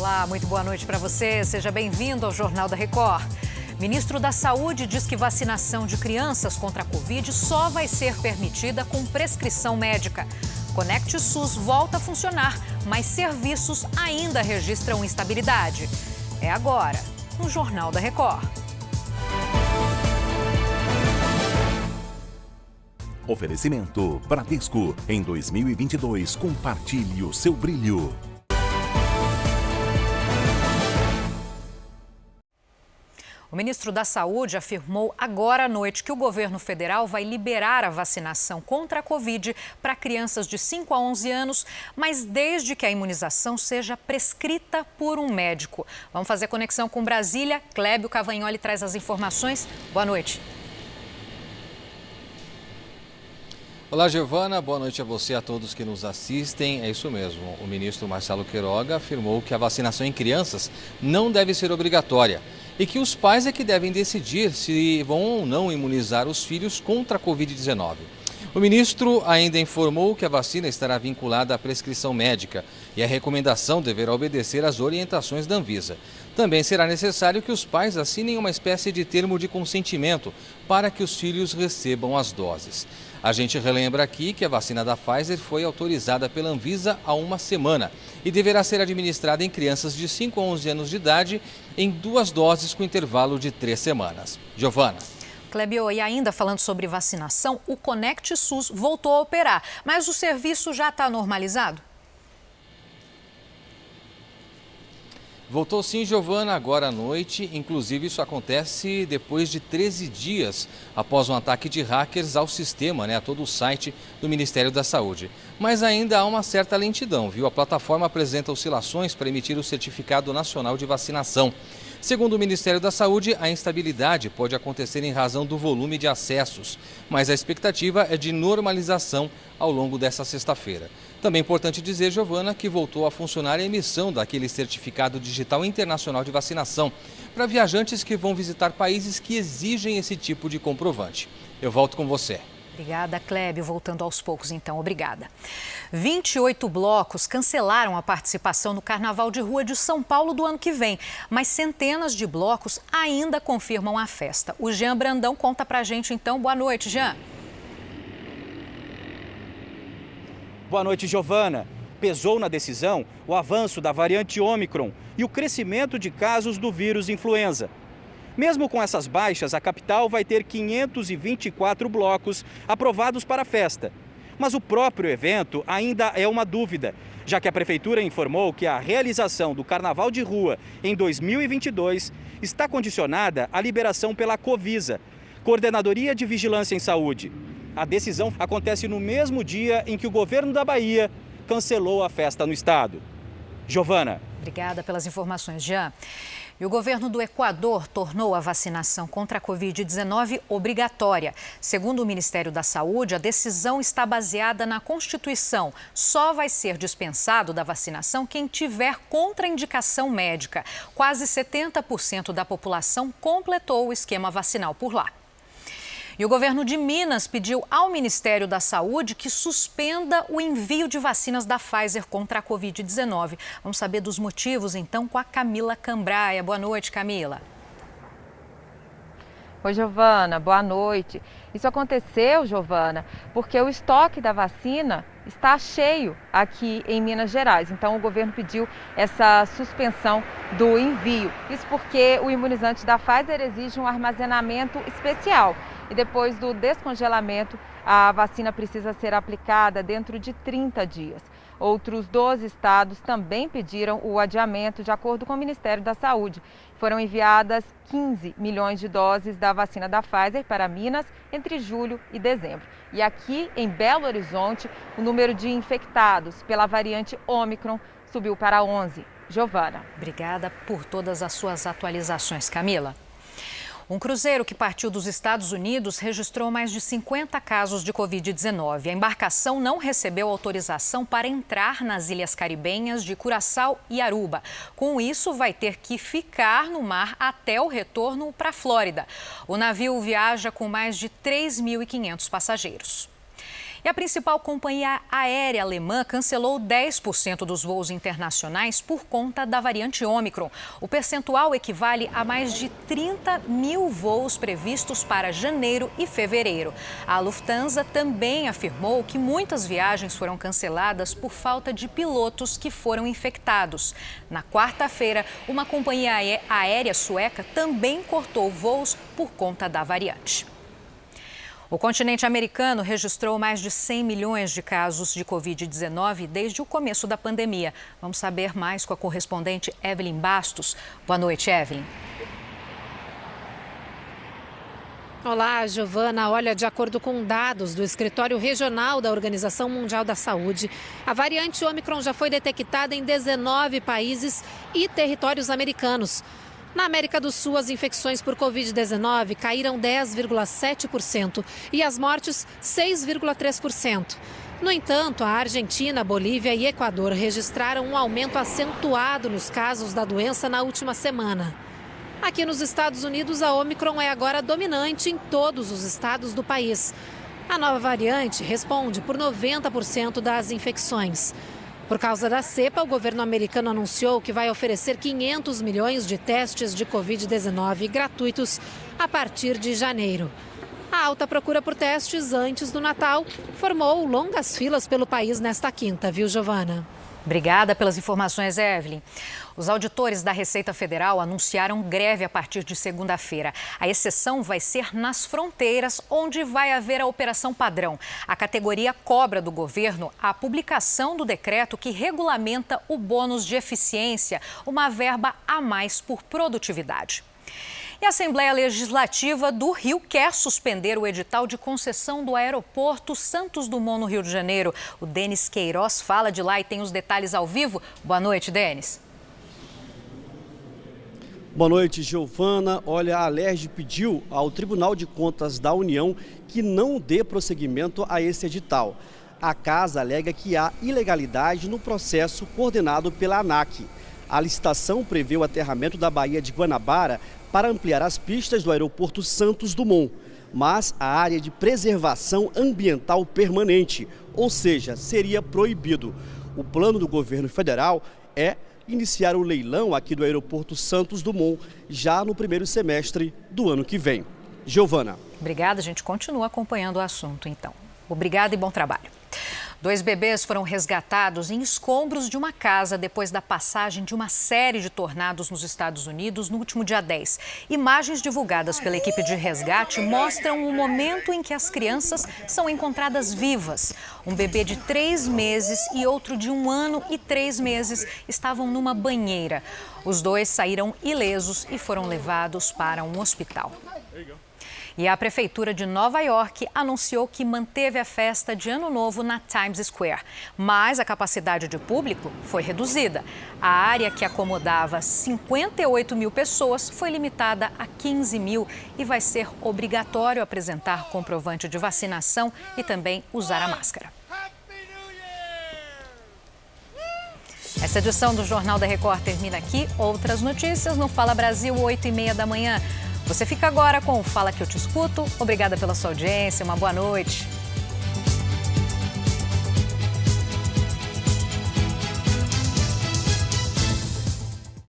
Olá, muito boa noite para você. Seja bem-vindo ao Jornal da Record. Ministro da Saúde diz que vacinação de crianças contra a Covid só vai ser permitida com prescrição médica. Conecte SUS volta a funcionar, mas serviços ainda registram instabilidade. É agora, no Jornal da Record. Oferecimento Bradesco. Em 2022, compartilhe o seu brilho. O ministro da Saúde afirmou agora à noite que o governo federal vai liberar a vacinação contra a Covid para crianças de 5 a 11 anos, mas desde que a imunização seja prescrita por um médico. Vamos fazer conexão com Brasília. Clébio Cavagnoli traz as informações. Boa noite. Olá, Giovana. Boa noite a você e a todos que nos assistem. É isso mesmo. O ministro Marcelo Queiroga afirmou que a vacinação em crianças não deve ser obrigatória e que os pais é que devem decidir se vão ou não imunizar os filhos contra a Covid-19. O ministro ainda informou que a vacina estará vinculada à prescrição médica e a recomendação deverá obedecer às orientações da Anvisa. Também será necessário que os pais assinem uma espécie de termo de consentimento para que os filhos recebam as doses. A gente relembra aqui que a vacina da Pfizer foi autorizada pela Anvisa há uma semana e deverá ser administrada em crianças de 5 a 11 anos de idade em 2 doses com intervalo de 3 semanas. Giovana. Clébio, e ainda falando sobre vacinação, o Conecte SUS voltou a operar, mas o serviço já está normalizado? Voltou sim, Giovana, agora à noite. Inclusive, isso acontece depois de 13 dias após um ataque de hackers ao sistema, a todo o site do Ministério da Saúde. Mas ainda há uma certa lentidão, viu? A plataforma apresenta oscilações para emitir o Certificado Nacional de Vacinação. Segundo o Ministério da Saúde, a instabilidade pode acontecer em razão do volume de acessos, mas a expectativa é de normalização ao longo dessa sexta-feira. Também é importante dizer, Giovana, que voltou a funcionar a emissão daquele certificado digital internacional de vacinação para viajantes que vão visitar países que exigem esse tipo de comprovante. Eu volto com você. Obrigada, Clébio. Voltando aos poucos, então. Obrigada. 28 blocos cancelaram a participação no Carnaval de Rua de São Paulo do ano que vem, mas centenas de blocos ainda confirmam a festa. O Jean Brandão conta pra gente, então. Boa noite, Jean. Boa noite, Giovana. Pesou na decisão o avanço da variante Ômicron e o crescimento de casos do vírus influenza. Mesmo com essas baixas, a capital vai ter 524 blocos aprovados para a festa. Mas o próprio evento ainda é uma dúvida, já que a prefeitura informou que a realização do Carnaval de Rua em 2022 está condicionada à liberação pela Covisa, Coordenadoria de Vigilância em Saúde. A decisão acontece no mesmo dia em que o governo da Bahia cancelou a festa no estado. Giovana. Obrigada pelas informações, Jean. E o governo do Equador tornou a vacinação contra a Covid-19 obrigatória. Segundo o Ministério da Saúde, a decisão está baseada na Constituição. Só vai ser dispensado da vacinação quem tiver contraindicação médica. Quase 70% da população completou o esquema vacinal por lá. E o governo de Minas pediu ao Ministério da Saúde que suspenda o envio de vacinas da Pfizer contra a Covid-19. Vamos saber dos motivos, então, com a Camila Cambraia. Boa noite, Camila. Oi, Giovana. Boa noite. Isso aconteceu, Giovana, porque o estoque da vacina está cheio aqui em Minas Gerais. Então, o governo pediu essa suspensão do envio. Isso porque o imunizante da Pfizer exige um armazenamento especial. E depois do descongelamento, a vacina precisa ser aplicada dentro de 30 dias. Outros 12 estados também pediram o adiamento, de acordo com o Ministério da Saúde. Foram enviadas 15 milhões de doses da vacina da Pfizer para Minas entre julho e dezembro. E aqui em Belo Horizonte, o número de infectados pela variante Ômicron subiu para 11. Giovana. Obrigada por todas as suas atualizações, Camila. Um cruzeiro que partiu dos Estados Unidos registrou mais de 50 casos de Covid-19. A embarcação não recebeu autorização para entrar nas ilhas caribenhas de Curaçao e Aruba. Com isso, vai ter que ficar no mar até o retorno para a Flórida. O navio viaja com mais de 3.500 passageiros. E a principal companhia aérea alemã cancelou 10% dos voos internacionais por conta da variante Ômicron. O percentual equivale a mais de 30 mil voos previstos para janeiro e fevereiro. A Lufthansa também afirmou que muitas viagens foram canceladas por falta de pilotos que foram infectados. Na quarta-feira, uma companhia aérea sueca também cortou voos por conta da variante. O continente americano registrou mais de 100 milhões de casos de Covid-19 desde o começo da pandemia. Vamos saber mais com a correspondente Evelyn Bastos. Boa noite, Evelyn. Olá, Giovana. Olha, de acordo com dados do Escritório Regional da Organização Mundial da Saúde, a variante Ômicron já foi detectada em 19 países e territórios americanos. Na América do Sul, as infecções por Covid-19 caíram 10,7% e as mortes 6,3%. No entanto, a Argentina, Bolívia e Equador registraram um aumento acentuado nos casos da doença na última semana. Aqui nos Estados Unidos, a Ômicron é agora dominante em todos os estados do país. A nova variante responde por 90% das infecções. Por causa da cepa, o governo americano anunciou que vai oferecer 500 milhões de testes de Covid-19 gratuitos a partir de janeiro. A alta procura por testes antes do Natal formou longas filas pelo país nesta quinta, viu, Giovana? Obrigada pelas informações, Evelyn. Os auditores da Receita Federal anunciaram greve a partir de segunda-feira. A exceção vai ser nas fronteiras, onde vai haver a operação padrão. A categoria cobra do governo a publicação do decreto que regulamenta o bônus de eficiência, uma verba a mais por produtividade. E a Assembleia Legislativa do Rio quer suspender o edital de concessão do aeroporto Santos Dumont, no Rio de Janeiro. O Denis Queiroz fala de lá e tem os detalhes ao vivo. Boa noite, Denis. Boa noite, Giovana. Olha, a Alerj pediu ao Tribunal de Contas da União que não dê prosseguimento a esse edital. A casa alega que há ilegalidade no processo coordenado pela ANAC. A licitação prevê o aterramento da Baía de Guanabara para ampliar as pistas do aeroporto Santos Dumont, mas a área de preservação ambiental permanente, ou seja, seria proibido. O plano do governo federal é iniciar o leilão aqui do aeroporto Santos Dumont já no primeiro semestre do ano que vem. Giovana. Obrigada, a gente continua acompanhando o assunto, então. Obrigada e bom trabalho. 2 bebês foram resgatados em escombros de uma casa depois da passagem de uma série de tornados nos Estados Unidos no último dia 10. Imagens divulgadas pela equipe de resgate mostram o momento em que as crianças são encontradas vivas. Um bebê de 3 meses e outro de 1 ano e 3 meses estavam numa banheira. Os 2 saíram ilesos e foram levados para um hospital. E a Prefeitura de Nova York anunciou que manteve a festa de Ano Novo na Times Square. Mas a capacidade de público foi reduzida. A área que acomodava 58 mil pessoas foi limitada a 15 mil e vai ser obrigatório apresentar comprovante de vacinação e também usar a máscara. Essa edição do Jornal da Record termina aqui. Outras notícias no Fala Brasil, 8h30 da manhã. Você fica agora com o Fala Que Eu Te Escuto. Obrigada pela sua audiência, uma boa noite.